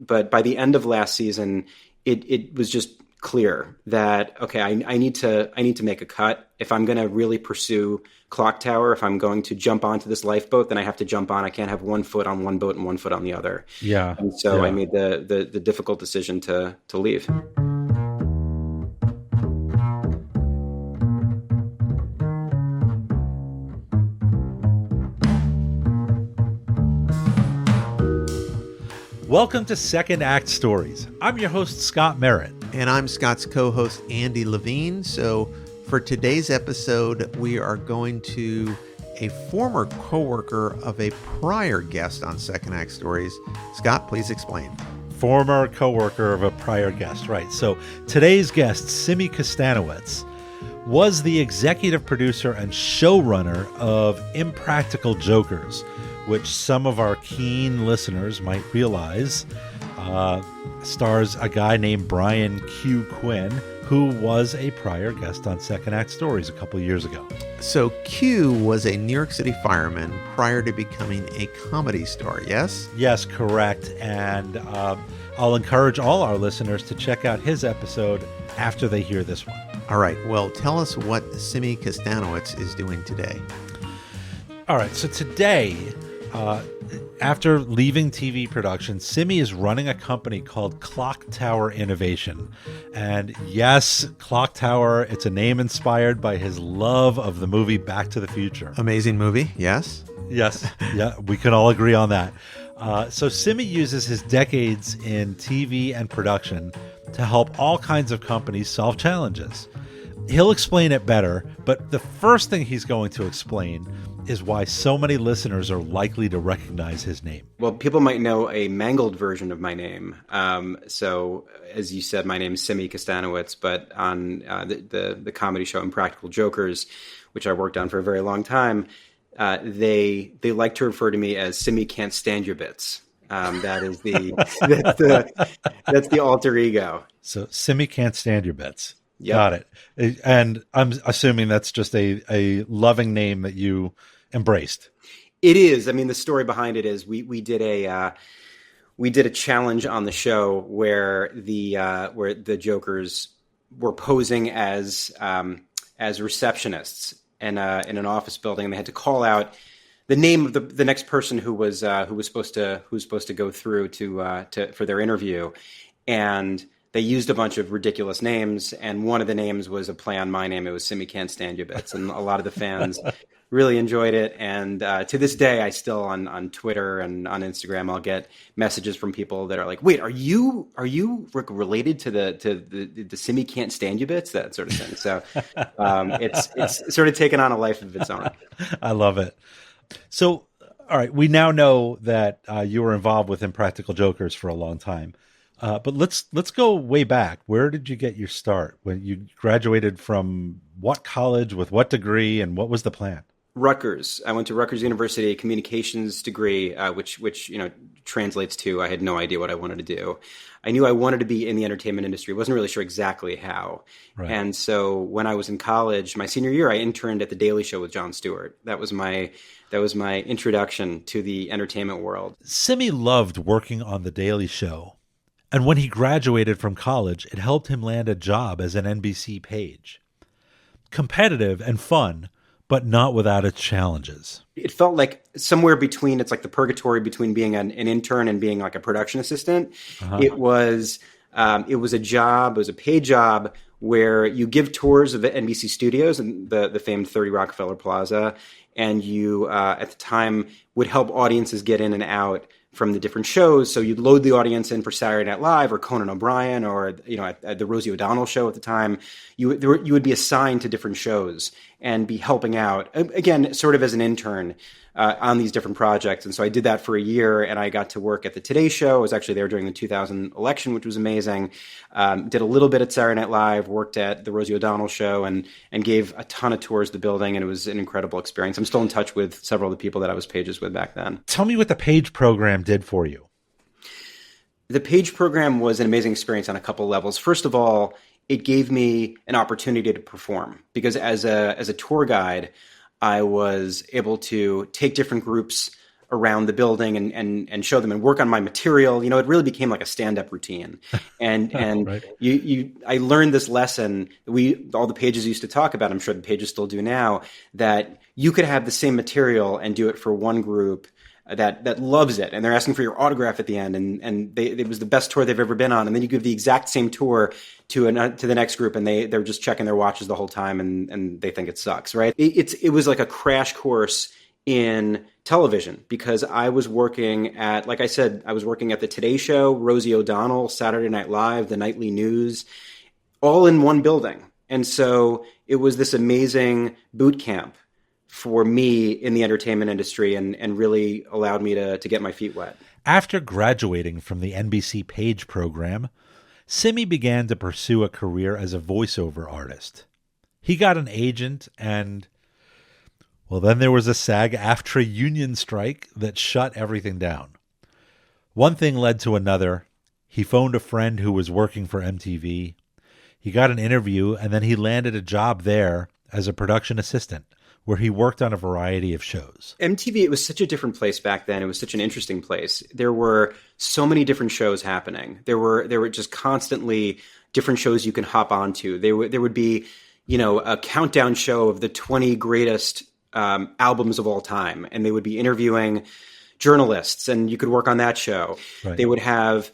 But by the end of last season, it was just clear that, okay, I need to make a cut. If I'm going to really pursue Clock Tower, if I'm going to jump onto this lifeboat, then I have to jump on. I can't have one foot on one boat and one foot on the other. Yeah. And so yeah. I made the difficult decision to leave. Welcome to Second Act Stories. I'm your host, Scott Merritt. And I'm Scott's co-host, Andy Levine. So for today's episode, we are going to a former coworker of a prior guest on Second Act Stories. Scott, please explain. Former coworker of a prior guest, right. So today's guest, Simmy Kustanowitz, was the executive producer and showrunner of Impractical Jokers, which some of our keen listeners might realize stars a guy named Brian Q. Quinn, who was a prior guest on Second Act Stories a couple years ago. So Q was a New York City fireman prior to becoming a comedy star, yes? Yes, correct. And I'll encourage all our listeners to check out his episode after they hear this one. All right. Well, tell us what Simmy Kustanowitz is doing today. All right. So today, after leaving TV production, Simmy is running a company called Clock Tower Innovation. And yes, Clock Tower, it's a name inspired by his love of the movie Back to the Future. Amazing movie, yes? Yes, yeah, we can all agree on that. So Simmy uses his decades in TV and production to help all kinds of companies solve challenges. He'll explain it better, but the first thing he's going to explain is why so many listeners are likely to recognize his name. Well, people might know a mangled version of my name. So, as you said, my name is Simmy Kustanowitz, but on the comedy show Impractical Jokers, which I worked on for a very long time, they like to refer to me as Simmy Can't Stand Your Bits. That is that's the alter ego. So, Simmy Can't Stand Your Bits. Yep. Got it. And I'm assuming that's just a loving name that you embraced. It is. I mean, the story behind it is we did a challenge on the show where the Jokers were posing as receptionists in an office building, and they had to call out the name of the next person who was supposed to go through for their interview, and they used a bunch of ridiculous names, and one of the names was a play on my name. It was Simmy Can't Stand Your Bits, and a lot of the fans really enjoyed it. And to this day, I still on Twitter and on Instagram, I'll get messages from people that are like, "Wait, are you related to the Simmy Can't Stand You Bits?" That sort of thing. So it's sort of taken on a life of its own. I love it. So, all right, we now know that you were involved with Impractical Jokers for a long time. But let's go way back. Where did you get your start? When you graduated from what college, with what degree, and what was the plan? Rutgers. I went to Rutgers University, a communications degree, which translates to I had no idea what I wanted to do. I knew I wanted to be in the entertainment industry. Wasn't really sure exactly how. Right. And so when I was in college, my senior year, I interned at The Daily Show with Jon Stewart. That was my introduction to the entertainment world. Simmy loved working on The Daily Show. And when he graduated from college, it helped him land a job as an NBC page. Competitive and fun, but not without its challenges. It felt like somewhere between, it's like the purgatory between being an intern and being like a production assistant. Uh-huh. It was a job, it was a paid job where you give tours of the NBC studios and the famed 30 Rockefeller Plaza, and you, at the time, would help audiences get in and out from the different shows. So you'd load the audience in for Saturday Night Live or Conan O'Brien or, at the Rosie O'Donnell show at the time, you would be assigned to different shows and be helping out, again, sort of as an intern on these different projects. And so I did that for a year, and I got to work at the Today Show. I was actually there during the 2000 election, which was amazing. Did a little bit at Saturday Night Live, worked at the Rosie O'Donnell show, and gave a ton of tours of the building, and it was an incredible experience. I'm still in touch with several of the people that I was pages with back then. Tell me what the page program did for you. The page program was an amazing experience on a couple levels. First of all, it gave me an opportunity to perform, because as a tour guide, I was able to take different groups around the building and show them and work on my material. You know, it really became like a stand-up routine. And Right. I learned this lesson. All the pages used to talk about, I'm sure the pages still do now, that you could have the same material and do it for one group that loves it, and they're asking for your autograph at the end, and it was the best tour they've ever been on, and then you give the exact same tour to the next group, and they're just checking their watches the whole time, and they think it sucks, right? It was like a crash course in television, because I was working at, like I said, I was working at the Today Show, Rosie O'Donnell, Saturday Night Live, the Nightly News, all in one building, and so it was this amazing boot camp for me in the entertainment industry, and really allowed me to get my feet wet. After graduating from the NBC Page program, Simmy began to pursue a career as a voiceover artist. He got an agent, and, well, then there was a SAG-AFTRA union strike that shut everything down. One thing led to another. He phoned a friend who was working for MTV. He got an interview, and then he landed a job there as a production assistant, where he worked on a variety of shows. MTV, it was such a different place back then. It was such an interesting place. There were so many different shows happening. There were just constantly different shows you can hop onto. There would be, you know, a countdown show of the 20 greatest albums of all time, and they would be interviewing journalists, and you could work on that show. Right. They would have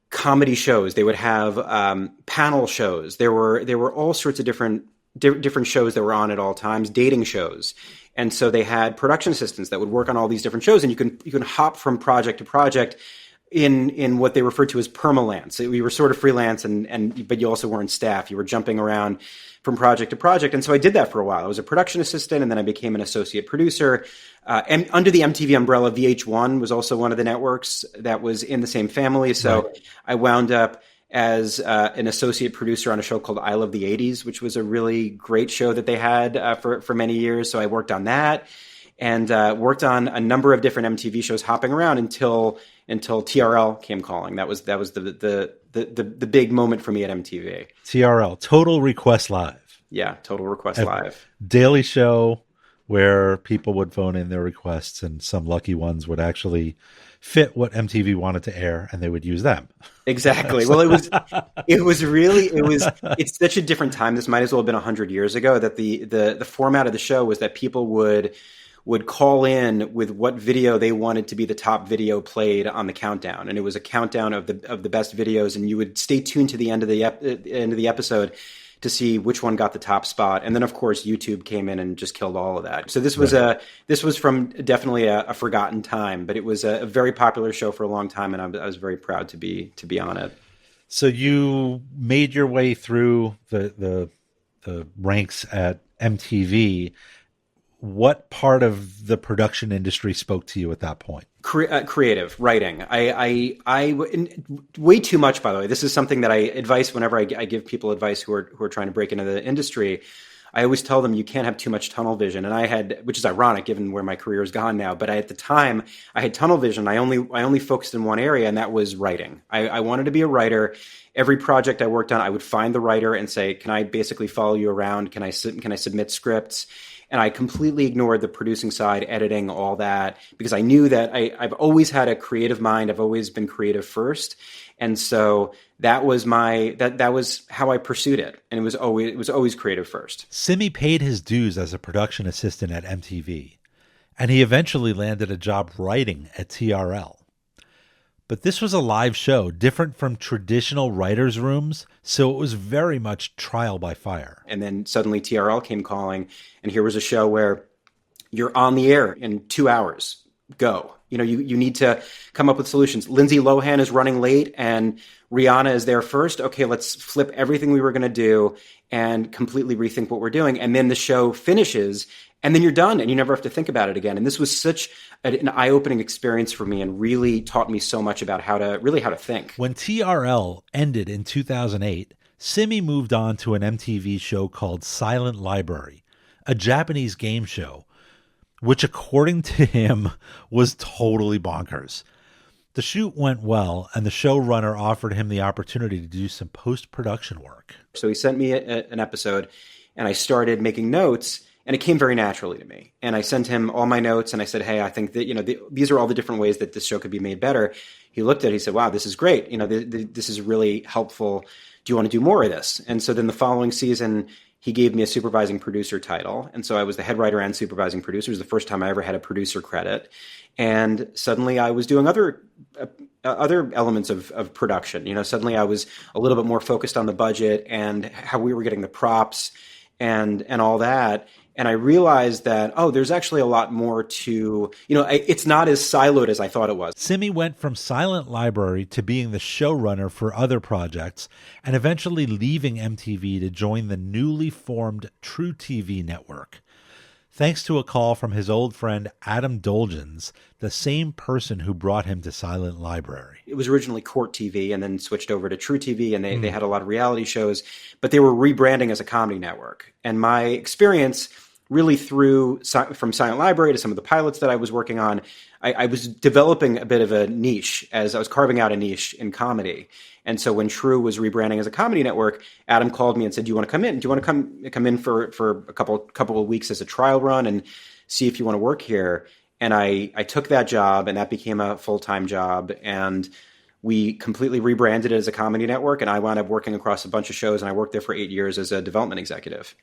comedy shows. They would have panel shows. There were all sorts of different shows that were on at all times, dating shows. And so they had production assistants that would work on all these different shows, and you can hop from project to project in what they referred to as permalance. We were sort of freelance, but you also weren't staff. You were jumping around from project to project. And so I did that for a while. I was a production assistant, and then I became an associate producer. And under the MTV umbrella, VH1 was also one of the networks that was in the same family. So right. I wound up as an associate producer on a show called I Love the 80s, which was a really great show that they had for many years. So I worked on that, and worked on a number of different MTV shows, hopping around until TRL came calling. That was the big moment for me at MTV. TRL, Total Request Live. Yeah, Total Request Live. Daily show where people would phone in their requests, and some lucky ones would actually fit what MTV wanted to air, and they would use them. Exactly. Well, it's such a different time. This might as well have been 100 years ago, that the format of the show was that people would call in with what video they wanted to be the top video played on the countdown. And it was a countdown of the best videos, and you would stay tuned to the end of the episode to see which one got the top spot. And then, of course, YouTube came in and just killed all of that. So this was from definitely a forgotten time, but it was a very popular show for a long time, and I was very proud to be on it. So you made your way through the ranks at MTV. What part of the production industry spoke to you at that point? Creative writing. I way too much, by the way. This is something that I advise whenever I give people advice who are trying to break into the industry. I always tell them you can't have too much tunnel vision. And which is ironic given where my career has gone now, but at the time I had tunnel vision. I only focused in one area, and that was writing. I wanted to be a writer. Every project I worked on, I would find the writer and say, can I basically follow you around? Can I submit scripts? And I completely ignored the producing side, editing, all that, because I knew that I've always had a creative mind. I've always been creative first. And so that was that was how I pursued it. And it was always creative first. Simmy paid his dues as a production assistant at MTV, and he eventually landed a job writing at TRL. But this was a live show, different from traditional writers' rooms, so it was very much trial by fire. And then suddenly TRL came calling, and here was a show where you're on the air in 2 hours. Go. You know, you need to come up with solutions. Lindsay Lohan is running late, and Rihanna is there first. Okay, let's flip everything we were going to do and completely rethink what we're doing. And then the show finishes, and then you're done, and you never have to think about it again. And this was such an eye-opening experience for me, and really taught me so much about how to think. When TRL ended in 2008, Simmy moved on to an MTV show called Silent Library, a Japanese game show, which according to him was totally bonkers. The shoot went well, and the showrunner offered him the opportunity to do some post-production work. So he sent me an episode, and I started making notes. And it came very naturally to me. And I sent him all my notes and I said, hey, I think that, these are all the different ways that this show could be made better. He looked at it, he said, wow, this is great. This is really helpful. Do you want to do more of this? And so then the following season, he gave me a supervising producer title. And so I was the head writer and supervising producer. It was the first time I ever had a producer credit. And suddenly I was doing other elements of production. Suddenly I was a little bit more focused on the budget and how we were getting the props and all that. And I realized that, there's actually a lot more to, it's not as siloed as I thought it was. Simmy went from Silent Library to being the showrunner for other projects and eventually leaving MTV to join the newly formed TruTV network. Thanks to a call from his old friend Adam Dolgens, the same person who brought him to Silent Library. It was originally Court TV and then switched over to TruTV, and they had a lot of reality shows, but they were rebranding as a comedy network. And my experience really from Silent Library to some of the pilots that I was working on, I was developing a bit of a niche as I was carving out a niche in comedy. And so when True was rebranding as a comedy network, Adam called me and said, do you want to come in? Do you want to come in for a couple of weeks as a trial run and see if you want to work here? And I took that job, and that became a full-time job. And we completely rebranded it as a comedy network. And I wound up working across a bunch of shows, and I worked there for 8 years as a development executive.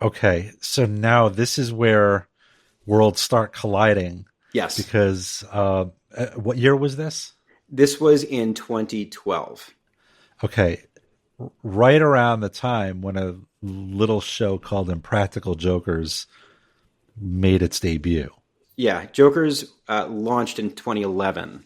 Okay, so now this is where worlds start colliding. Yes. Because what year was this? This was in 2012. Okay, right around the time when a little show called Impractical Jokers made its debut. Yeah, Jokers launched in 2011.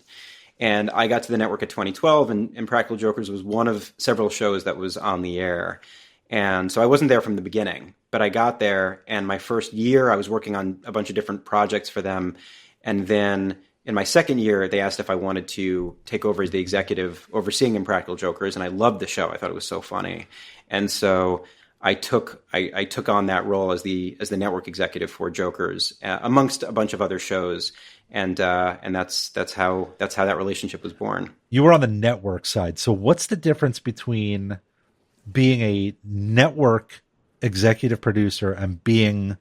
And I got to the network at 2012, and Impractical Jokers was one of several shows that was on the air. And so I wasn't there from the beginning, but I got there, and my first year I was working on a bunch of different projects for them. And then in my second year, they asked if I wanted to take over as the executive overseeing Impractical Jokers, and I loved the show. I thought it was so funny. And so I took on that role as the network executive for Jokers, amongst a bunch of other shows. And that's how that relationship was born. You were on the network side. So what's the difference between being a network executive producer and being,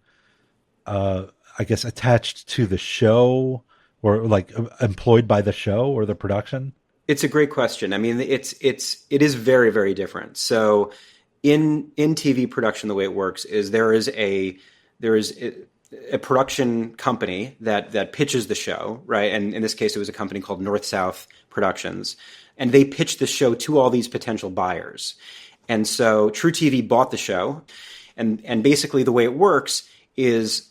I guess, attached to the show or like employed by the show or the production? It's a great question. I mean, it is very, very different. So in TV production, the way it works is there is a production company that pitches the show, right? And in this case, it was a company called North South Productions, and they pitched the show to all these potential buyers. And so TruTV bought the show, and basically the way it works is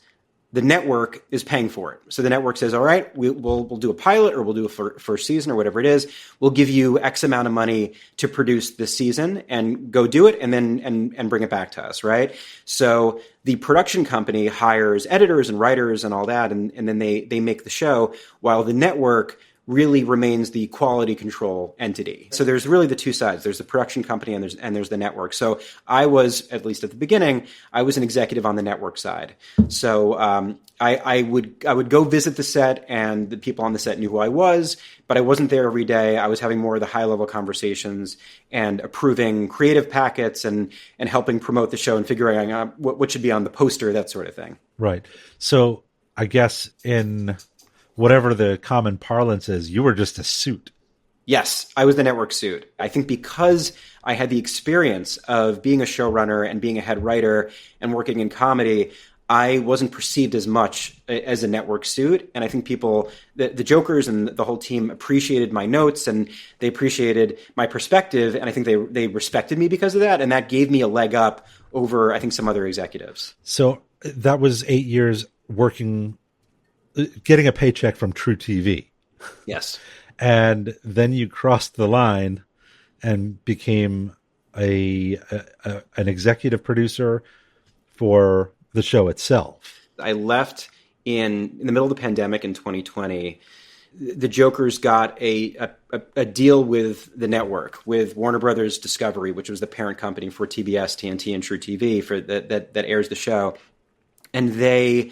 the network is paying for it. So the network says, all right, we'll do a pilot, or we'll do a first season, or whatever it is. We'll give you X amount of money to produce this season and go do it, and then and bring it back to us, right? So the production company hires editors and writers and all that, and then they make the show, while the network really remains the quality control entity. So there's really the two sides. There's the production company and there's the network. So I was, at least at the beginning, I was an executive on the network side. So I would go visit the set, and the people on the set knew who I was, but I wasn't there every day. I was having more of the high level conversations and approving creative packets and helping promote the show and figuring out what should be on the poster, that sort of thing. Right. So I guess in whatever the common parlance is, you were just a suit. Yes, I was the network suit. I think because I had the experience of being a showrunner and being a head writer and working in comedy, I wasn't perceived as much as a network suit. And I think the Jokers and the whole team appreciated my notes, and they appreciated my perspective. And I think they respected me because of that. And that gave me a leg up over, I think, some other executives. So that was 8 years working, getting a paycheck from TruTV. Yes. And then you crossed the line and became an executive producer for the show itself. I left in the middle of the pandemic in 2020. The Jokers got a deal with the network, with Warner Brothers Discovery, which was the parent company for TBS, TNT, and TruTV for that airs the show. And the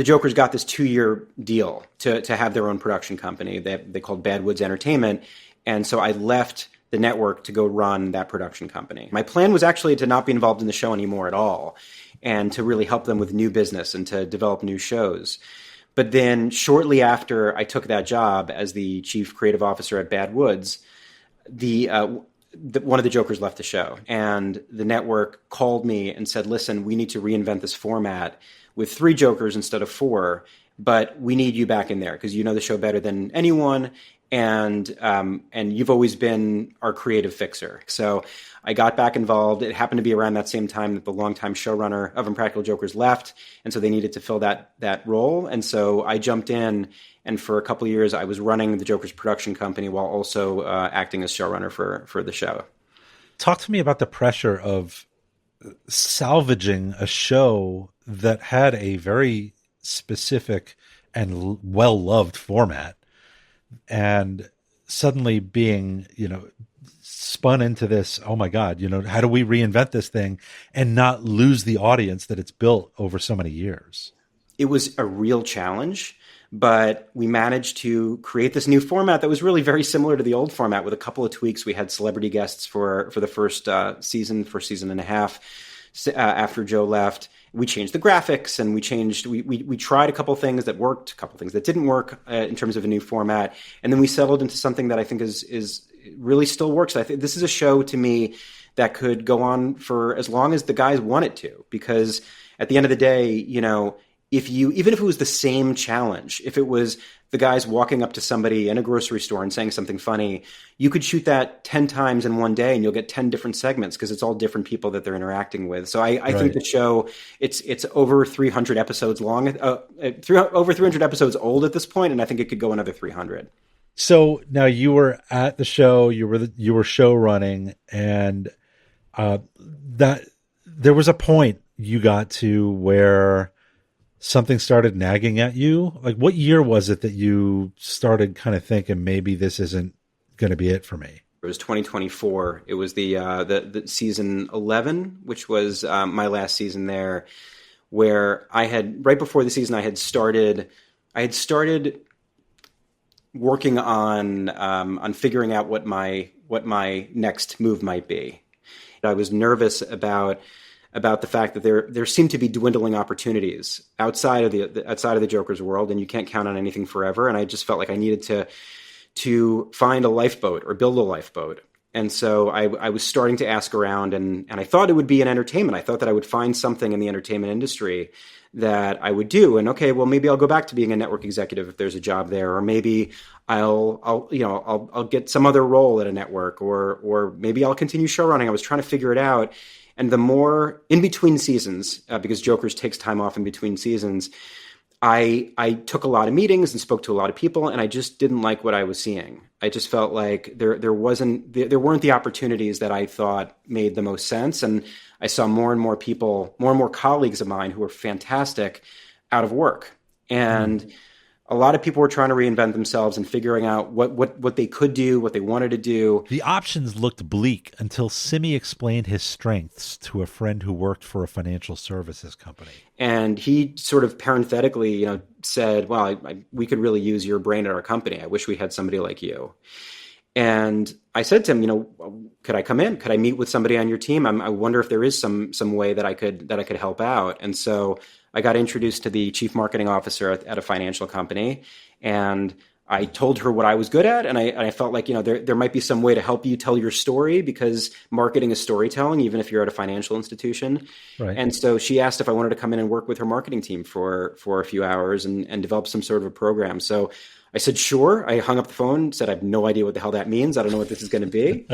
Jokers got this 2-year deal to have their own production company. They called Bad Woods Entertainment. And so I left the network to go run that production company. My plan was actually to not be involved in the show anymore at all. and to really help them with new business and to develop new shows. But then shortly after I took that job as the chief creative officer at Bad Woods, one of the Jokers left the show, and the network called me and said, listen, we need to reinvent this format with 3 Jokers instead of 4, but we need you back in there because you know the show better than anyone, and you've always been our creative fixer. So I got back involved. It happened to be around that same time that the longtime showrunner of Impractical Jokers left, and so they needed to fill that role. And so I jumped in, and for a couple of years, I was running the Jokers production company while also acting as showrunner for the show. Talk to me about the pressure of salvaging a show that had a very specific and well-loved format, and suddenly being, spun into this, oh my God, how do we reinvent this thing and not lose the audience that it's built over so many years? It was a real challenge, but we managed to create this new format that was really very similar to the old format with a couple of tweaks. We had celebrity guests for the first season and a half after Joe left. We changed the graphics, and we tried a couple of things that worked, a couple of things that didn't work in terms of a new format. And then we settled into something that I think is really still works. I think this is a show to me that could go on for as long as the guys want it to, because at the end of the day, even if it was the same challenge, if it was the guys walking up to somebody in a grocery store and saying something funny, you could shoot that 10 times in one day and you'll get 10 different segments because it's all different people that they're interacting with. So I think the show, it's over 300 episodes long, over 300 episodes old at this point, and I think it could go another 300. So now you were at the show, you were show running, and that there was a point you got to where something started nagging at you. Like, what year was it that you started kind of thinking maybe this isn't going to be it for me? It was 2024. It was the season 11, which was my last season there, where right before the season I had started working on figuring out what my next move might be. I was nervous about the fact that there seemed to be dwindling opportunities outside of the Joker's world, and you can't count on anything forever. And I just felt like I needed to find a lifeboat or build a lifeboat. And so I was starting to ask around, and I thought it would be in entertainment. I thought that I would find something in the entertainment industry that I would do. And okay, well, maybe I'll go back to being a network executive if there's a job there, or maybe I'll get some other role at a network, or maybe I'll continue show running. I was trying to figure it out. And the more in between seasons, because Jokers takes time off in between seasons, I took a lot of meetings and spoke to a lot of people, and I just didn't like what I was seeing. I just felt like there weren't the opportunities that I thought made the most sense. And I saw more and more people, more and more colleagues of mine who were fantastic out of work. And a lot of people were trying to reinvent themselves and figuring out what they could do, what they wanted to do. The options looked bleak until Simmy explained his strengths to a friend who worked for a financial services company. And he sort of parenthetically, said, well, we could really use your brain at our company. I wish we had somebody like you. And I said to him, could I come in? Could I meet with somebody on your team? I wonder if there is some way that I could help out. And so I got introduced to the chief marketing officer at a financial company, and I told her what I was good at, and I felt like there might be some way to help you tell your story, because marketing is storytelling, even if you're at a financial institution. Right. And so she asked if I wanted to come in and work with her marketing team for a few hours and develop some sort of a program. So I said, sure. I hung up the phone, said, I have no idea what the hell that means. I don't know what this is going to be.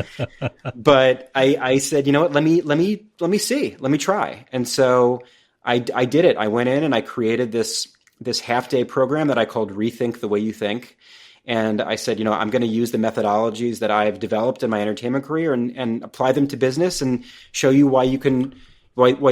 But I said, you know what, let me see, let me try. And so I did it. I went in and I created this half-day program that I called Rethink the Way You Think. And I said, I'm going to use the methodologies that I've developed in my entertainment career and apply them to business and show you why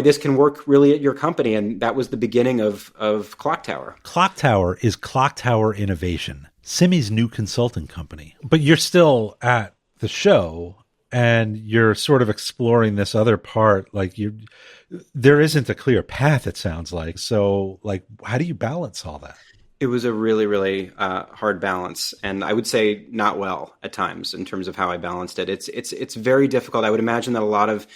this can work really at your company. And that was the beginning of Clock Tower. Clock Tower is Clock Tower Innovation, Simmy's new consulting company. But you're still at the show, and you're sort of exploring this other part. Like there isn't a clear path, it sounds like. So how do you balance all that? It was a really, really hard balance, and I would say not well at times in terms of how I balanced it. It's very difficult. I would imagine that a lot of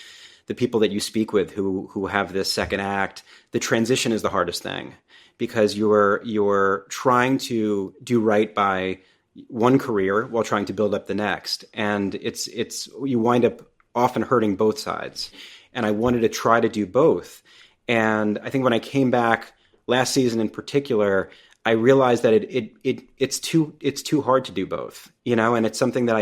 the people that you speak with who have this second act, the transition is the hardest thing, because you're trying to do right by one career while trying to build up the next, and it's you wind up often hurting both sides. And I wanted to try to do both. And I think when I came back last season in particular, I realized that it's too hard to do both, and it's something that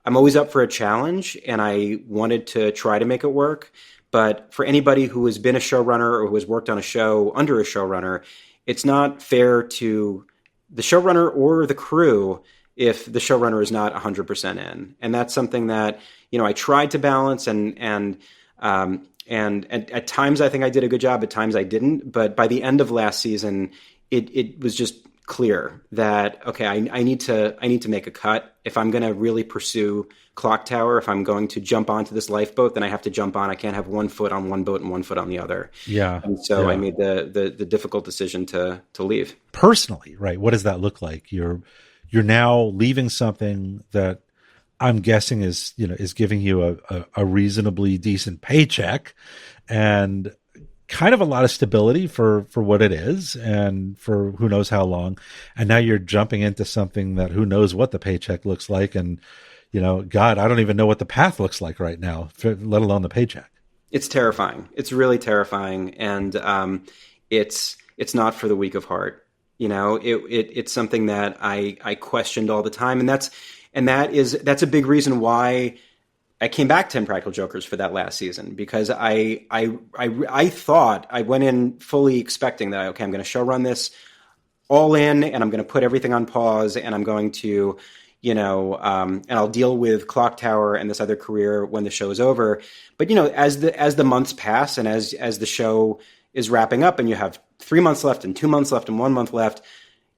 I'm always up for a challenge, and I wanted to try to make it work. But for anybody who has been a showrunner or who has worked on a show under a showrunner, it's not fair to the showrunner or the crew if the showrunner is not 100% in. And that's something that, I tried to balance, and at times I think I did a good job, at times I didn't. But by the end of last season, it was just clear that, okay, I need to make a cut. If I'm going to really pursue Clock Tower, if I'm going to jump onto this lifeboat, then I have to jump on. I can't have one foot on one boat and one foot on the other. Yeah. And so I made the difficult decision to leave. Personally, right? What does that look like? You're now leaving something that I'm guessing is giving you a reasonably decent paycheck and kind of a lot of stability for what it is and for who knows how long. And now you're jumping into something that who knows what the paycheck looks like. And, God, I don't even know what the path looks like right now, let alone the paycheck. It's terrifying. It's really terrifying. And it's not for the weak of heart. It's something that I questioned all the time. And that's a big reason why I came back to Impractical Jokers for that last season, because I thought I went in fully expecting that, okay, I'm going to show run this all in, and I'm going to put everything on pause, and I'm going to, and I'll deal with Clock Tower and this other career when the show is over. But as the months pass, and as the show is wrapping up, and you have 3 months left, and 2 months left, and 1 month left,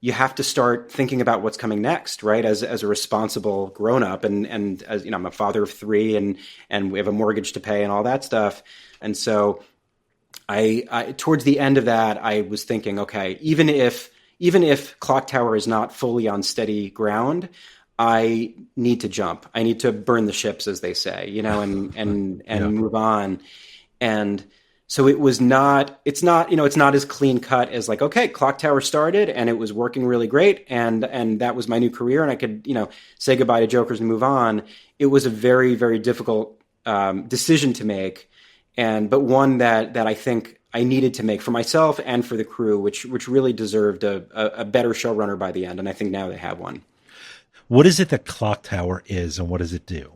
you have to start thinking about what's coming next, right? As a responsible grown up, and as I'm a father of 3, and we have a mortgage to pay and all that stuff. And so I towards the end of that, I was thinking, okay, even if Clock Tower is not fully on steady ground, I need to jump. I need to burn the ships, as they say, and move on. And so it's not as clean cut as like, okay, Clock Tower started and it was working really great. And that was my new career, and I could, say goodbye to Jokers and move on. It was a very, very difficult decision to make. But one that I think I needed to make for myself and for the crew, which really deserved a better showrunner by the end. And I think now they have one. What is it that Clock Tower is, and what does it do?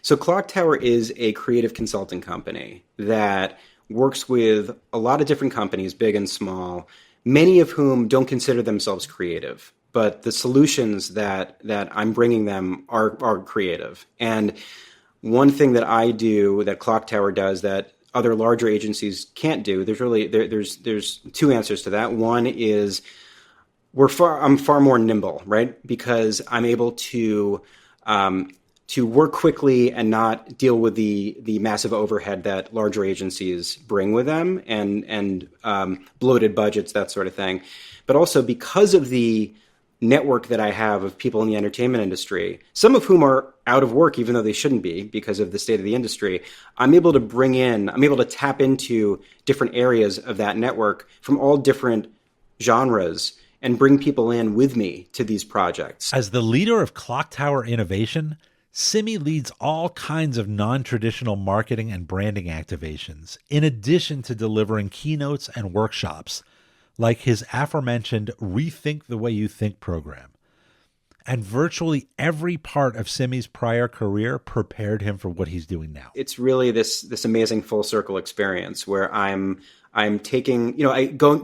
So Clock Tower is a creative consulting company that works with a lot of different companies, big and small, many of whom don't consider themselves creative. But the solutions that I'm bringing them are creative. And one thing that I do that Clock Tower does that other larger agencies can't do, there's two answers to that. One is I'm far more nimble, right? Because I'm able to work quickly and not deal with the massive overhead that larger agencies bring with them, and bloated budgets, that sort of thing. But also because of the network that I have of people in the entertainment industry, some of whom are out of work, even though they shouldn't be because of the state of the industry, I'm able to tap into different areas of that network from all different genres and bring people in with me to these projects. As the leader of Clock Tower Innovation, Simmy leads all kinds of non-traditional marketing and branding activations, in addition to delivering keynotes and workshops, like his aforementioned Rethink the Way You Think program. And virtually every part of Simmy's prior career prepared him for what he's doing now. It's really this amazing full circle experience where I'm taking,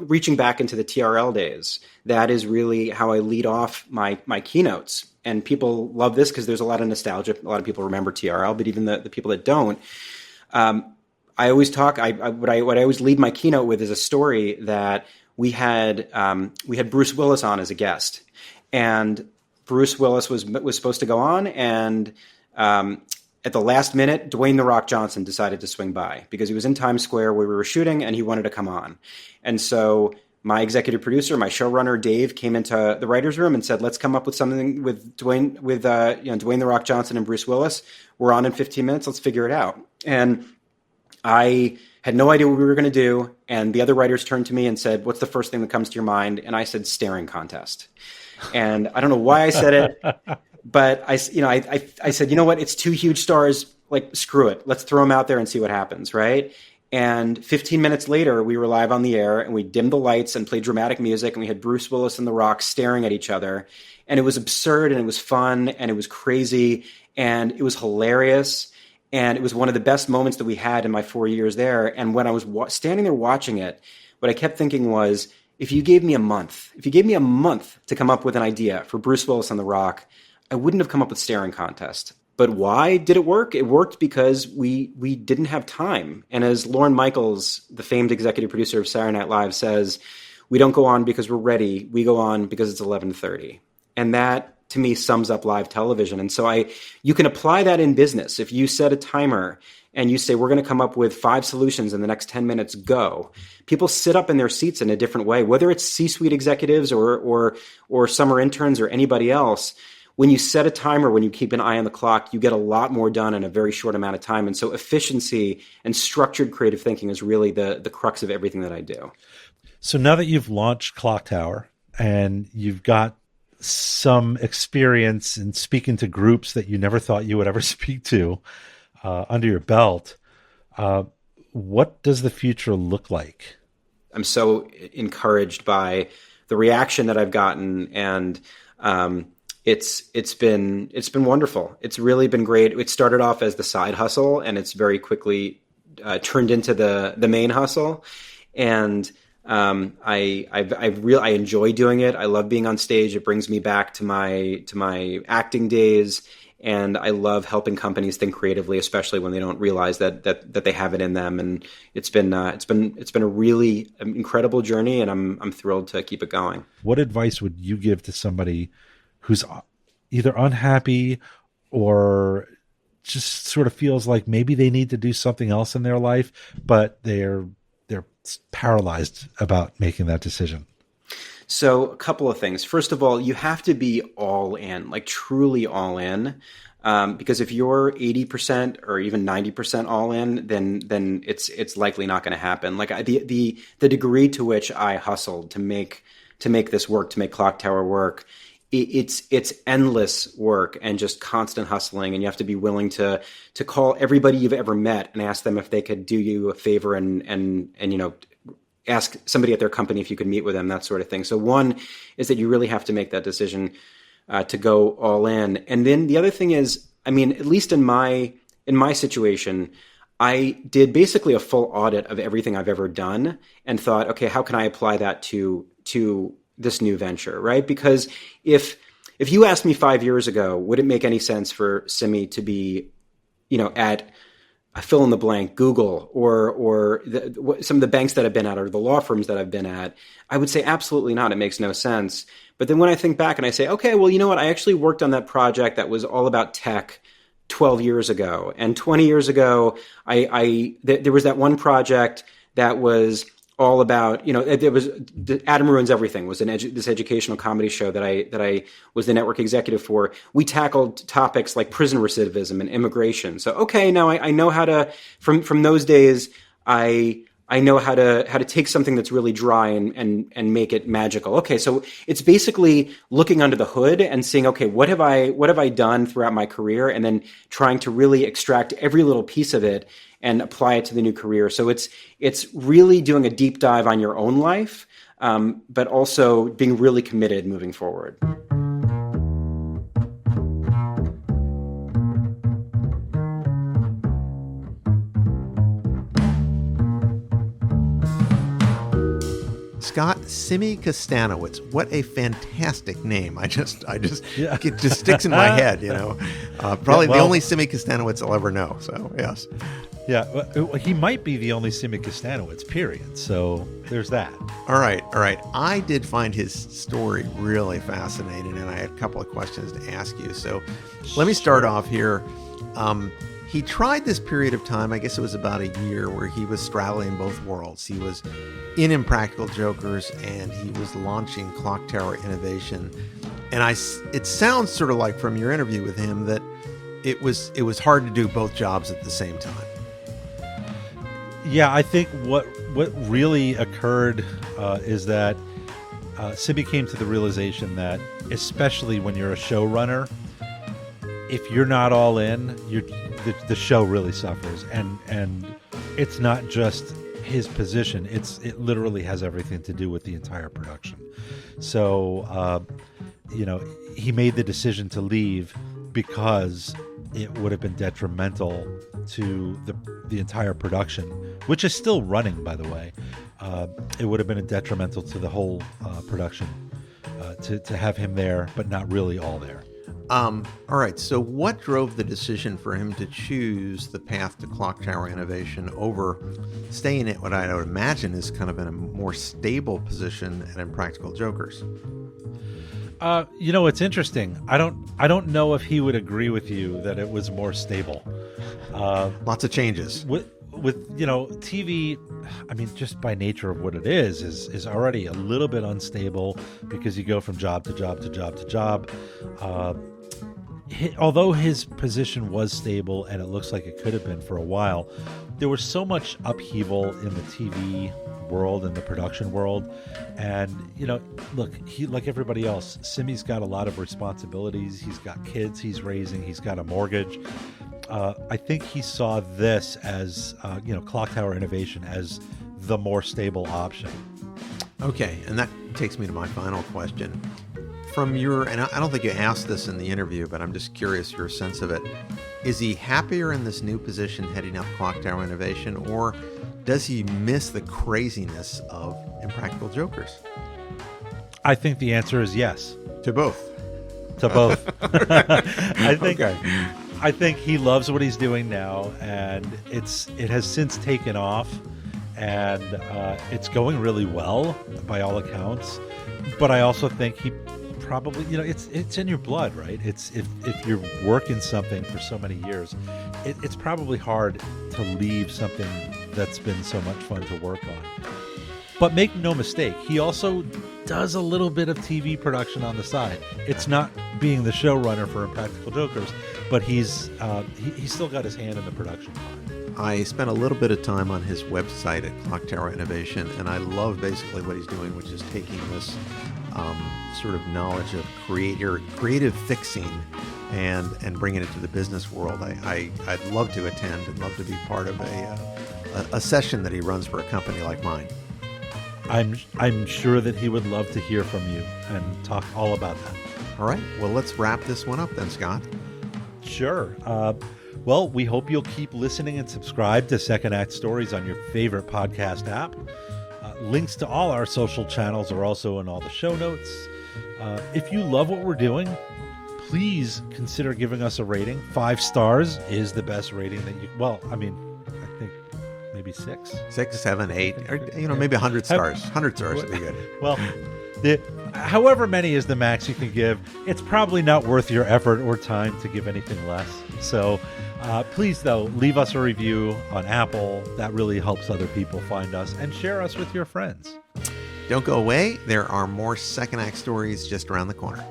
reaching back into the TRL days. That is really how I lead off my keynotes. And people love this because there's a lot of nostalgia. A lot of people remember TRL, but even the people that don't, I always talk. What I always lead my keynote with is a story that we had Bruce Willis on as a guest, and Bruce Willis was supposed to go on, and at the last minute, Dwayne "The Rock" Johnson decided to swing by because he was in Times Square where we were shooting, and he wanted to come on. And so my executive producer, my showrunner, Dave, came into the writer's room and said, let's come up with something with Dwayne The Rock Johnson and Bruce Willis. We're on in 15 minutes. Let's figure it out. And I had no idea what we were going to do. And the other writers turned to me and said, what's the first thing that comes to your mind? And I said, staring contest. And I don't know why I said it, but I said, you know what? It's two huge stars. Like, screw it. Let's throw them out there and see what happens. Right. And 15 minutes later, we were live on the air and we dimmed the lights and played dramatic music. And we had Bruce Willis and The Rock staring at each other. And it was absurd and it was fun and it was crazy and it was hilarious. And it was one of the best moments that we had in my 4 years there. And when I was standing there watching it, what I kept thinking was, if you gave me a month to come up with an idea for Bruce Willis and The Rock, I wouldn't have come up with staring contest. But why did it work? It worked because we didn't have time. And as Lorne Michaels, the famed executive producer of Saturday Night Live, says, we don't go on because we're ready. We go on because it's 11:30. And that, to me, sums up live television. And so you can apply that in business. If you set a timer and you say, we're going to come up with 5 solutions in the next 10 minutes, go. People sit up in their seats in a different way, whether it's C-suite executives or summer interns or anybody else. When you set a timer, when you keep an eye on the clock, you get a lot more done in a very short amount of time. And so efficiency and structured creative thinking is really the crux of everything that I do. So now that you've launched Clock Tower and you've got some experience in speaking to groups that you never thought you would ever speak to under your belt, what does the future look like? I'm so encouraged by the reaction that I've gotten, and it's been wonderful. It's really been great. It started off as the side hustle, and it's very quickly turned into the main hustle. And I enjoy doing it. I love being on stage. It brings me back to my acting days, and I love helping companies think creatively, especially when they don't realize that they have it in them. And it's been a really incredible journey, and I'm thrilled to keep it going. What advice would you give to somebody who's either unhappy or just sort of feels like maybe they need to do something else in their life, but they're paralyzed about making that decision? So a couple of things. First of all, you have to be all in, like truly all in. Because if you're 80% or even 90% all in, then it's likely not going to happen. Like the degree to which I hustled to make this work, to make Clock Tower work, it's endless work and just constant hustling. And you have to be willing to call everybody you've ever met and ask them if they could do you a favor and ask somebody at their company if you could meet with them, that sort of thing. So one is that you really have to make that decision to go all in. And then the other thing is, I mean, at least in my situation, I did basically a full audit of everything I've ever done and thought, okay, how can I apply that to this new venture, right? Because if you asked me 5 years ago, would it make any sense for Simmy to be, at fill in the blank, Google or some of the banks that I've been at or the law firms that I've been at, I would say absolutely not. It makes no sense. But then when I think back and I say, okay, well, you know what? I actually worked on that project that was all about tech 12 years ago. And 20 years ago, there was that one project that was all about, there was Adam Ruins Everything was this educational comedy show that I was the network executive for. We tackled topics like prison recidivism and immigration. So, okay, now I know how to, from those days, I know how to take something that's really dry and make it magical. Okay, so it's basically looking under the hood and seeing, okay, what have I done throughout my career, and then trying to really extract every little piece of it and apply it to the new career. So it's really doing a deep dive on your own life, but also being really committed moving forward. Scott, Simmy Kustanowitz. What a fantastic name. It just sticks in my head, Probably the only Simmy Kustanowitz I'll ever know. So, yes. Yeah, he might be the only Simmy Kustanowitz, period. So there's that. All right. I did find his story really fascinating, and I had a couple of questions to ask you. So let me start off here. he tried this period of time, I guess it was about a year, where he was straddling both worlds. He was in Impractical Jokers and he was launching Clock Tower Innovation. And it sounds sort of like from your interview with him that it was hard to do both jobs at the same time. Yeah, I think what really occurred is that Simmy came to the realization that, especially when you're a showrunner, if you're not all in, the show really suffers, and it's not just his position; it literally has everything to do with the entire production. So, he made the decision to leave because it would have been detrimental to the entire production, which is still running, by the way. It would have been detrimental to the whole production to have him there, but not really all there. All right. So what drove the decision for him to choose the path to Clock Tower Innovation over staying at what I would imagine is kind of in a more stable position at Impractical Jokers? It's interesting. I don't know if he would agree with you that it was more stable. Lots of changes. With TV, I mean, just by nature of what it is already a little bit unstable because you go from job to job to job to job. Although his position was stable and it looks like it could have been for a while, there was so much upheaval in the TV world and the production world. And, look, he, like everybody else, Simmy's got a lot of responsibilities. He's got kids he's raising. He's got a mortgage. I think he saw this as, Clock Tower Innovation as the more stable option. Okay, and that takes me to my final question. From and I don't think you asked this in the interview, but I'm just curious your sense of it. Is he happier in this new position heading up Clock Tower Innovation, or does he miss the craziness of Impractical Jokers? I think the answer is yes. To both. To both. Okay. I think he loves what he's doing now, and it has since taken off, and it's going really well by all accounts. But I also think he probably, it's in your blood, right? It's if you're working something for so many years, it's probably hard to leave something that's been so much fun to work on. But make no mistake, he also does a little bit of TV production on the side. It's not being the showrunner for Impractical Jokers, but he's still got his hand in the production part. I spent a little bit of time on his website at Clock Tower Innovation, and I love basically what he's doing, which is taking this sort of knowledge of creative fixing and bringing it to the business world. I'd love to attend and love to be part of a session that he runs for a company like mine. I'm sure that he would love to hear from you and talk all about that. All right. Well, let's wrap this one up then, Scott. Sure. Well, we hope you'll keep listening and subscribe to Second Act Stories on your favorite podcast app. Links to all our social channels are also in all the show notes. If you love what we're doing, please consider giving us a rating. 5 stars is the best rating that you... Well, I think maybe 6. 6, 7, 8, or, maybe 100 stars. 100 stars would be good. Well, however many is the max you can give, it's probably not worth your effort or time to give anything less. So please, though, leave us a review on Apple. That really helps other people find us, and share us with your friends. Don't go away. There are more Second Act Stories just around the corner.